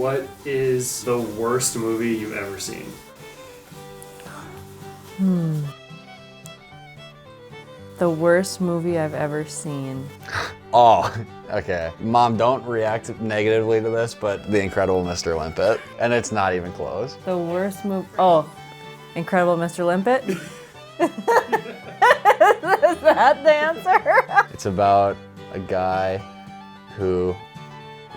what is the worst movie you've ever seen? The worst movie I've ever seen. Oh, okay. Mom, don't react negatively to this, but The Incredible Mr. Limpet. And it's not even close. The worst movie. Oh, Incredible Mr. Limpet? Is that the answer? It's about a guy who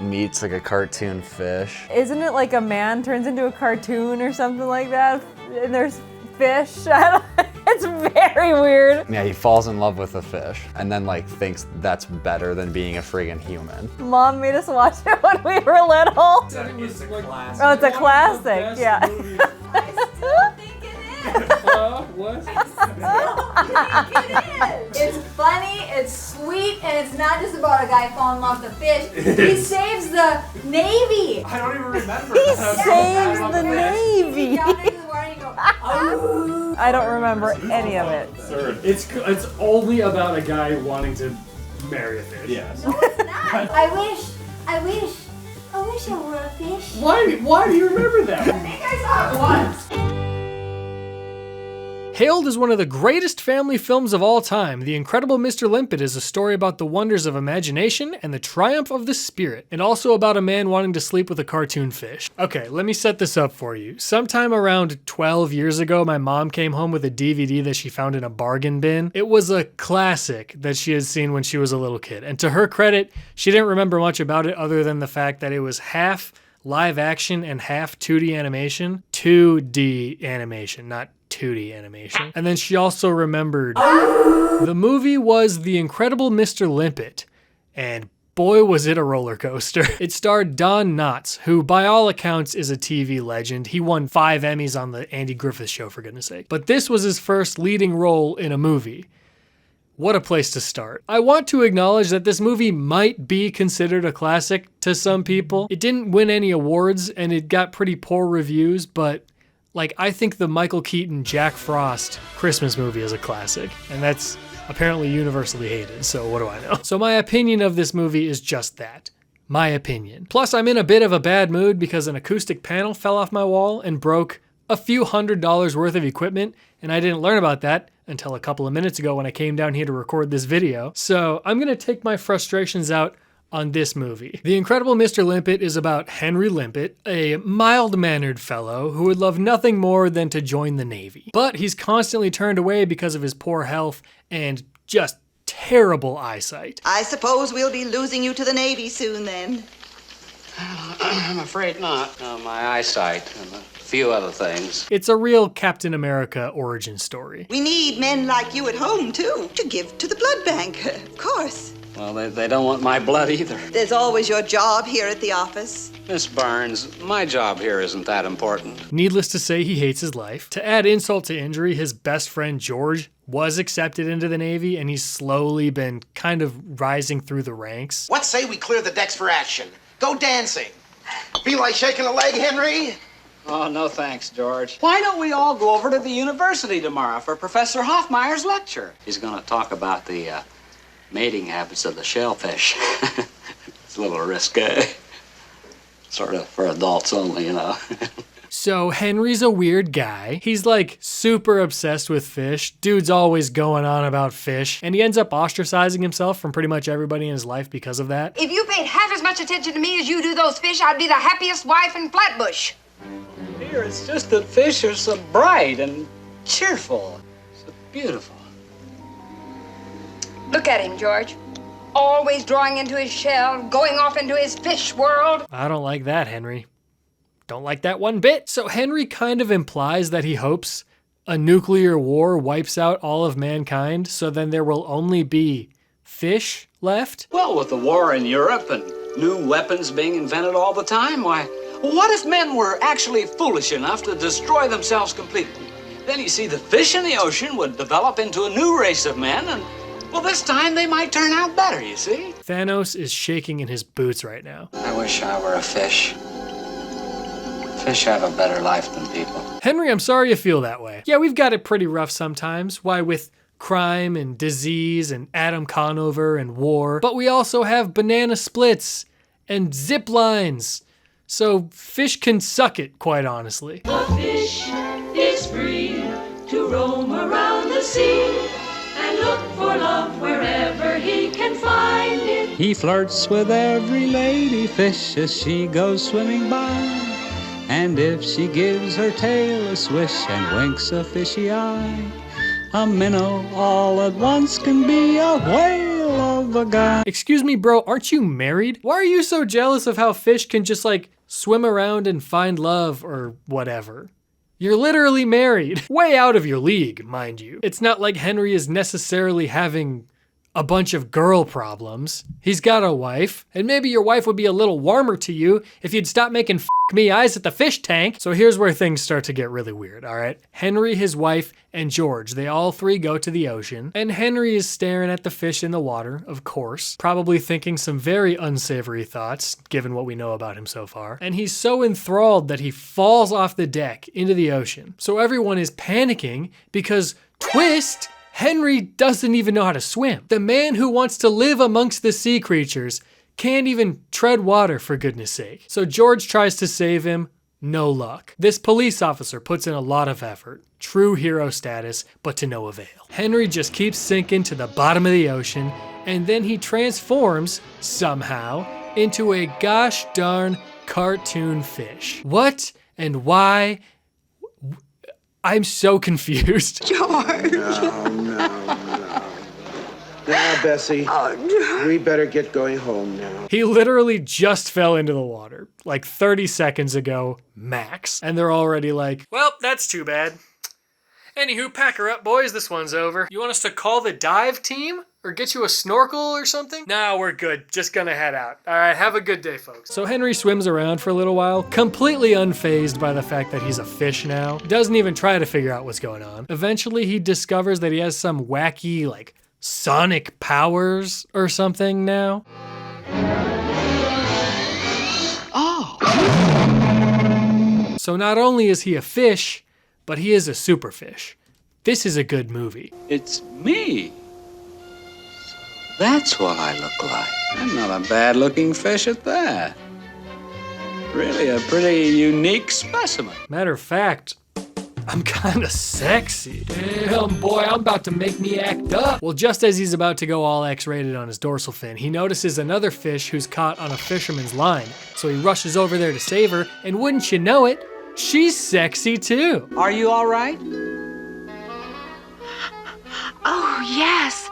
meets like a cartoon fish. Isn't it like a man turns into a cartoon or something like that? And there's fish? I don't, it's very weird. Yeah, he falls in love with a fish and then like thinks that's better than being a friggin' human. Mom made us watch it when we were little. It's a classic. Oh, it's a classic, yeah. I still think it is. What? It's funny, it's sweet, and it's not just about a guy falling in love with a fish. He saves the Navy. I don't even remember. He saves the Navy. Down into the water and you go, oh. I don't remember any of it. It's only about a guy wanting to marry a fish. Yes. No, it's not. I wish I were a fish. Why do you remember that? I think I saw it once. Hailed as one of the greatest family films of all time, The Incredible Mr. Limpet is a story about the wonders of imagination and the triumph of the spirit, and also about a man wanting to sleep with a cartoon fish. Okay, let me set this up for you. Sometime around 12 years ago, my mom came home with a DVD that she found in a bargain bin. It was a classic that she had seen when she was a little kid, and to her credit, she didn't remember much about it other than the fact that it was half live action and half 2D animation. 2D animation, not 2D animation. And then she also remembered the movie was The Incredible Mr. Limpet, and boy was it a roller coaster. It starred Don Knotts, who by all accounts is a TV legend. He won 5 Emmys on the Andy Griffith Show, for goodness sake. But this was his first leading role in a movie. What a place to start. I want to acknowledge that this movie might be considered a classic to some people. It didn't win any awards and it got pretty poor reviews, but like, I think the Michael Keaton, Jack Frost Christmas movie is a classic, and that's apparently universally hated, so what do I know? So my opinion of this movie is just that. My opinion. Plus, I'm in a bit of a bad mood because an acoustic panel fell off my wall and broke a few $100s worth of equipment, and I didn't learn about that until a couple of minutes ago when I came down here to record this video. So I'm gonna take my frustrations out on this movie. The Incredible Mr. Limpet is about Henry Limpet, a mild-mannered fellow who would love nothing more than to join the Navy. But he's constantly turned away because of his poor health and just terrible eyesight. I suppose we'll be losing you to the Navy soon then. I'm afraid not. My eyesight and a few other things. It's a real Captain America origin story. We need men like you at home, too, to give to the blood bank, of course. Well, they don't want my blood either. There's always your job here at the office. Miss Barnes, my job here isn't that important. Needless to say, he hates his life. To add insult to injury, his best friend George was accepted into the Navy, and he's slowly been kind of rising through the ranks. What say we clear the decks for action? Go dancing. Feel like shaking a leg, Henry? Oh, no thanks, George. Why don't we all go over to the university tomorrow for Professor Hoffmeyer's lecture? He's going to talk about the mating habits of the shellfish. It's a little risque. Sort of for adults only, you know. So Henry's a weird guy. He's like super obsessed with fish. Dude's always going on about fish. And he ends up ostracizing himself from pretty much everybody in his life because of that. If you paid half as much attention to me as you do those fish, I'd be the happiest wife in Flatbush. Dear, it's just that fish are so bright and cheerful. So beautiful. Look at him, George. Always drawing into his shell, going off into his fish world. I don't like that, Henry. Don't like that one bit. So Henry kind of implies that he hopes a nuclear war wipes out all of mankind, so then there will only be fish left. Well, with the war in Europe and new weapons being invented all the time, why, what if men were actually foolish enough to destroy themselves completely? Then you see the fish in the ocean would develop into a new race of men, and well, this time they might turn out better, you see? Thanos is shaking in his boots right now. I wish I were a fish. Fish have a better life than people. Henry, I'm sorry you feel that way. Yeah, we've got it pretty rough sometimes. Why, with crime and disease and Adam Conover and war. But we also have banana splits and zip lines. So fish can suck it, quite honestly. The fish is free to roam around the sea and look for love wherever he can find it. He flirts with every lady fish as she goes swimming by. And if she gives her tail a swish and winks a fishy eye, a minnow all at once can be a whale of a guy. Excuse me, bro, aren't you married? Why are you so jealous of how fish can just like swim around and find love or whatever? You're literally married. Way out of your league, mind you. It's not like Henry is necessarily having a bunch of girl problems. He's got a wife, and maybe your wife would be a little warmer to you if you'd stop making f me eyes at the fish tank. So here's where things start to get really weird, all right? Henry, his wife, and George, they all three go to the ocean, and Henry is staring at the fish in the water, of course, probably thinking some very unsavory thoughts, given what we know about him so far. And he's so enthralled that he falls off the deck into the ocean. So everyone is panicking because, twist, Henry doesn't even know how to swim. The man who wants to live amongst the sea creatures can't even tread water, for goodness sake. So George tries to save him, no luck. This police officer puts in a lot of effort, true hero status, but to no avail. Henry just keeps sinking to the bottom of the ocean, and then he transforms, somehow, into a gosh darn cartoon fish. What and why? I'm so confused. George. No. Now, Bessie, we better get going home now. He literally just fell into the water, like 30 seconds ago, max. And they're already like, well, that's too bad. Anywho, pack her up, boys. This one's over. You want us to call the dive team? Or get you a snorkel or something? Nah, we're good. Just gonna head out. All right, have a good day, folks. So Henry swims around for a little while, completely unfazed by the fact that he's a fish now. Doesn't even try to figure out what's going on. Eventually, he discovers that he has some wacky, like, sonic powers or something now. Oh. So not only is he a fish, but he is a super fish. This is a good movie. It's me. That's what I look like. I'm not a bad-looking fish at that. Really a pretty unique specimen. Matter of fact, I'm kinda sexy. Damn, boy, I'm about to make me act up. Well, just as he's about to go all X-rated on his dorsal fin, he notices another fish who's caught on a fisherman's line. So he rushes over there to save her, and wouldn't you know it, she's sexy too. Are you all right? Oh, yes.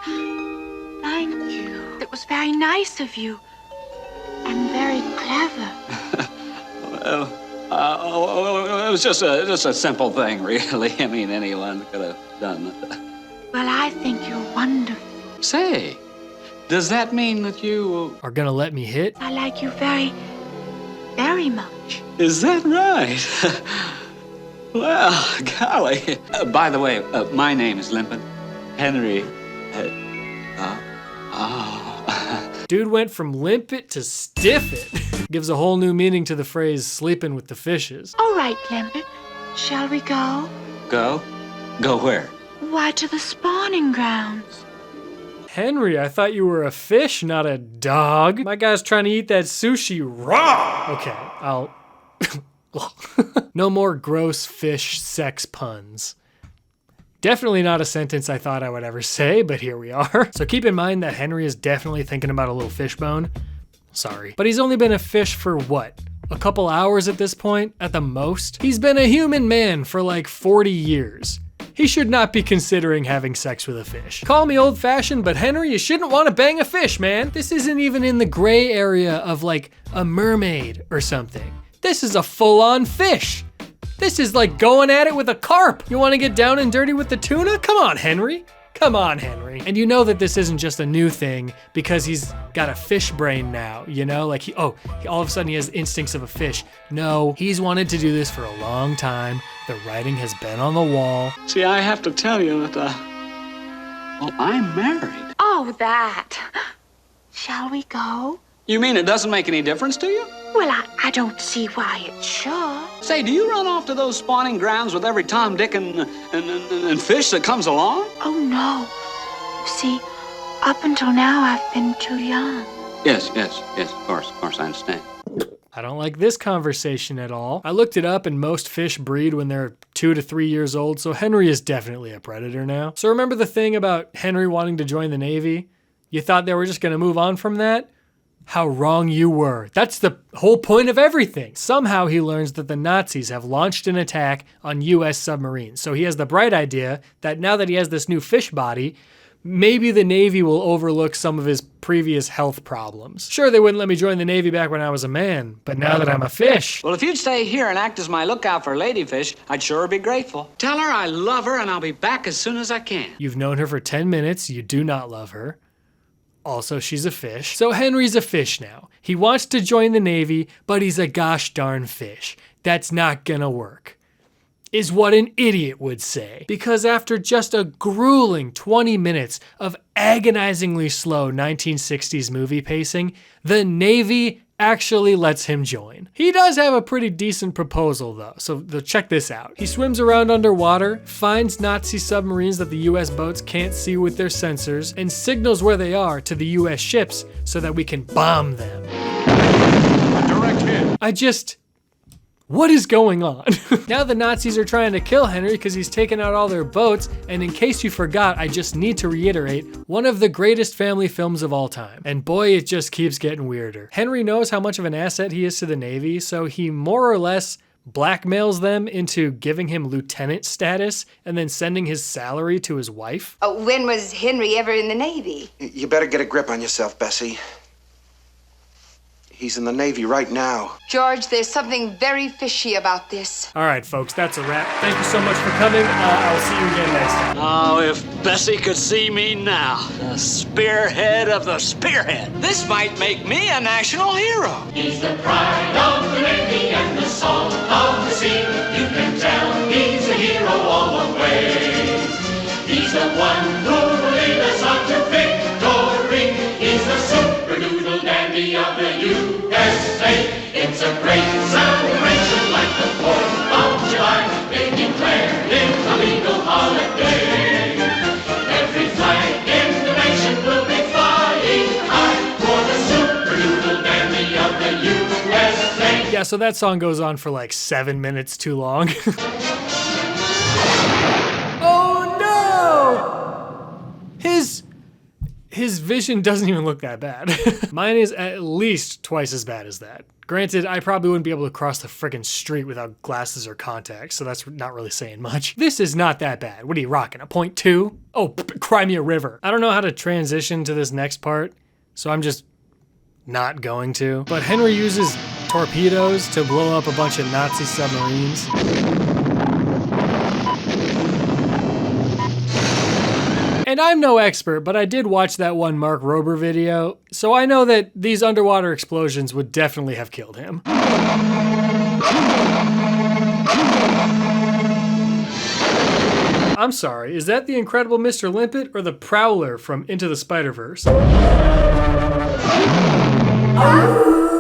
Thank you. It was very nice of you. And very clever. It was just a simple thing, really. I mean, anyone could have done it. Well, I think you're wonderful. Say, does that mean that you are gonna let me hit? I like you very, very much. Is that right? Well, golly. By the way, my name is Limpet. Henry. Dude went from limpet to stiff it. Gives a whole new meaning to the phrase sleeping with the fishes. All right, Limpet. Shall we go? Go? Go where? Why, to the spawning grounds. Henry, I thought you were a fish, not a dog. My guy's trying to eat that sushi raw. Okay, I'll... No more gross fish sex puns. Definitely not a sentence I thought I would ever say, but here we are. So keep in mind that Henry is definitely thinking about a little fish bone. Sorry. But he's only been a fish for what? A couple hours at this point, at the most? He's been a human man for like 40 years. He should not be considering having sex with a fish. Call me old-fashioned, but Henry, you shouldn't want to bang a fish, man. This isn't even in the gray area of like a mermaid or something. This is a full-on fish. This is like going at it with a carp. You want to get down and dirty with the tuna? Come on, Henry. Come on, Henry. And you know that this isn't just a new thing because he's got a fish brain now, you know? Like, all of a sudden he has instincts of a fish. No, he's wanted to do this for a long time. The writing has been on the wall. See, I have to tell you that, well, I'm married. Oh, that. Shall we go? You mean it doesn't make any difference to you? Well, I don't see why it should. Say, do you run off to those spawning grounds with every Tom, Dick, and fish that comes along? Oh, no. You see, up until now, I've been too young. Yes, of course, I understand. I don't like this conversation at all. I looked it up and most fish breed when they're 2 to 3 years old, so Henry is definitely a predator now. So remember the thing about Henry wanting to join the Navy? You thought they were just gonna move on from that? How wrong you were. That's the whole point of everything. Somehow he learns that the Nazis have launched an attack on US submarines. So he has the bright idea that now that he has this new fish body, maybe the Navy will overlook some of his previous health problems. Sure, they wouldn't let me join the Navy back when I was a man, but now that I'm a fish. Well, if you'd stay here and act as my lookout for ladyfish, I'd sure be grateful. Tell her I love her and I'll be back as soon as I can. You've known her for 10 minutes, you do not love her. Also, she's a fish. So Henry's a fish now. He wants to join the Navy, but he's a gosh darn fish. That's not gonna work, is what an idiot would say. Because after just a grueling 20 minutes of agonizingly slow 1960s movie pacing, the Navy actually lets him join. He does have a pretty decent proposal though, so check this out. He swims around underwater, finds Nazi submarines that the US boats can't see with their sensors, and signals where they are to the US ships so that we can bomb them. Direct hit. What is going on? Now the Nazis are trying to kill Henry because he's taken out all their boats, and in case you forgot, I just need to reiterate, one of the greatest family films of all time. And boy, it just keeps getting weirder. Henry knows how much of an asset he is to the Navy, so he more or less blackmails them into giving him lieutenant status and then sending his salary to his wife. When was Henry ever in the Navy? You better get a grip on yourself, Bessie. He's in the Navy right now. George, there's something very fishy about this. All right, folks, that's a wrap. Thank you so much for coming. I'll see you again next time. Oh, if Bessie could see me now, the spearhead of the spearhead. This might make me a national hero. He's the pride of the Navy and the salt of the sea. You can tell he's a hero all the way. He's the one who will lead us on to victory. He's the super-doodle dandy of the USA. It's a great celebration like the 4th of July. They declare it a legal holiday. Every flag in the nation will be flying high for the super-doodle dandy of the USA. Yeah, so that song goes on for like 7 minutes too long. Oh no! His vision doesn't even look that bad. Mine is at least twice as bad as that. Granted, I probably wouldn't be able to cross the frickin' street without glasses or contacts, so that's not really saying much. This is not that bad. What are you rocking, a 0.2? Oh, cry me a river. I don't know how to transition to this next part, so I'm just not going to. But Henry uses torpedoes to blow up a bunch of Nazi submarines. And I'm no expert, but I did watch that one Mark Rober video, so I know that these underwater explosions would definitely have killed him. I'm sorry, is that the Incredible Mr. Limpet or the Prowler from Into the Spider-Verse?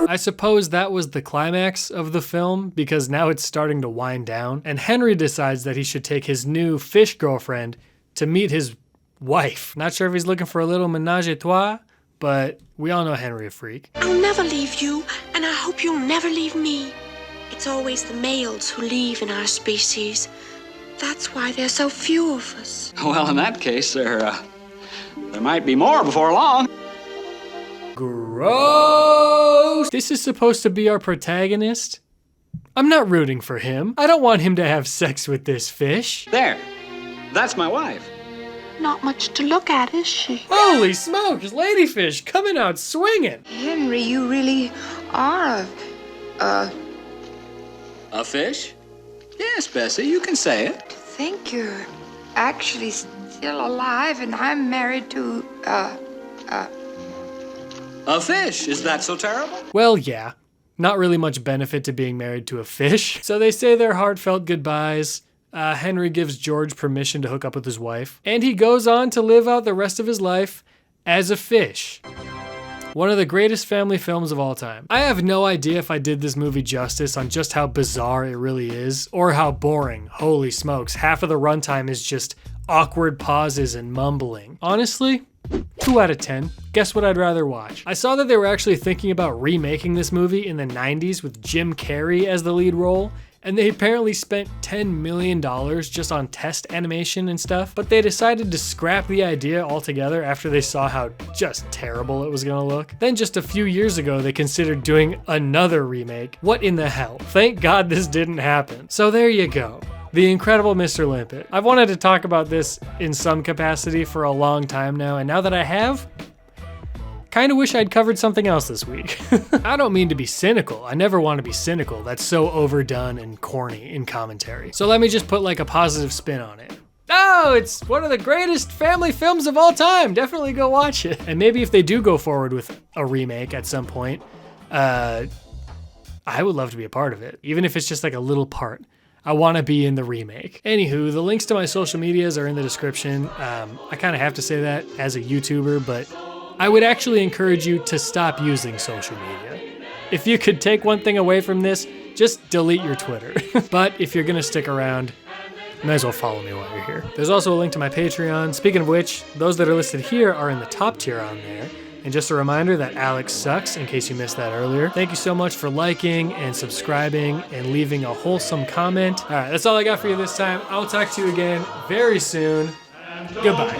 I suppose that was the climax of the film, because now it's starting to wind down, and Henry decides that he should take his new fish girlfriend to meet his wife. Not sure if he's looking for a little menage a trois, but we all know Henry a freak. I'll never leave you, and I hope you'll never leave me. It's always the males who leave in our species. That's why there's so few of us. Well, in that case, there might be more before long. Gross! This is supposed to be our protagonist? I'm not rooting for him. I don't want him to have sex with this fish. There. That's my wife. Not much to look at, is she? Holy smokes, ladyfish coming out swinging. Henry, you really are A fish? Yes, Bessie, you can say it. To think you're actually still alive and I'm married to, A fish? Is that so terrible? Well, yeah. Not really much benefit to being married to a fish. So they say their heartfelt goodbyes. Henry gives George permission to hook up with his wife. And he goes on to live out the rest of his life as a fish. One of the greatest family films of all time. I have no idea if I did this movie justice on just how bizarre it really is, or how boring. Holy smokes, half of the runtime is just awkward pauses and mumbling. Honestly, 2 out of 10. Guess what I'd rather watch? I saw that they were actually thinking about remaking this movie in the 90s with Jim Carrey as the lead role, and they apparently spent $10 million just on test animation and stuff, but they decided to scrap the idea altogether after they saw how just terrible it was gonna look. Then just a few years ago, they considered doing another remake. What in the hell? Thank God this didn't happen. So there you go. The Incredible Mr. Limpet. I've wanted to talk about this in some capacity for a long time now, and now that I have, kind of wish I'd covered something else this week. I don't mean to be cynical. I never want to be cynical. That's so overdone and corny in commentary. So let me just put like a positive spin on it. Oh, it's one of the greatest family films of all time. Definitely go watch it. And maybe if they do go forward with a remake at some point, I would love to be a part of it. Even if it's just like a little part. I want to be in the remake. Anywho, the links to my social medias are in the description. I kind of have to say that as a YouTuber, but I would actually encourage you to stop using social media. If you could take one thing away from this, just delete your Twitter. But if you're gonna stick around, you might as well follow me while you're here. There's also a link to my Patreon. Speaking of which, those that are listed here are in the top tier on there. And just a reminder that Alex sucks, in case you missed that earlier. Thank you so much for liking and subscribing and leaving a wholesome comment. All right, that's all I got for you this time. I'll talk to you again very soon. Goodbye.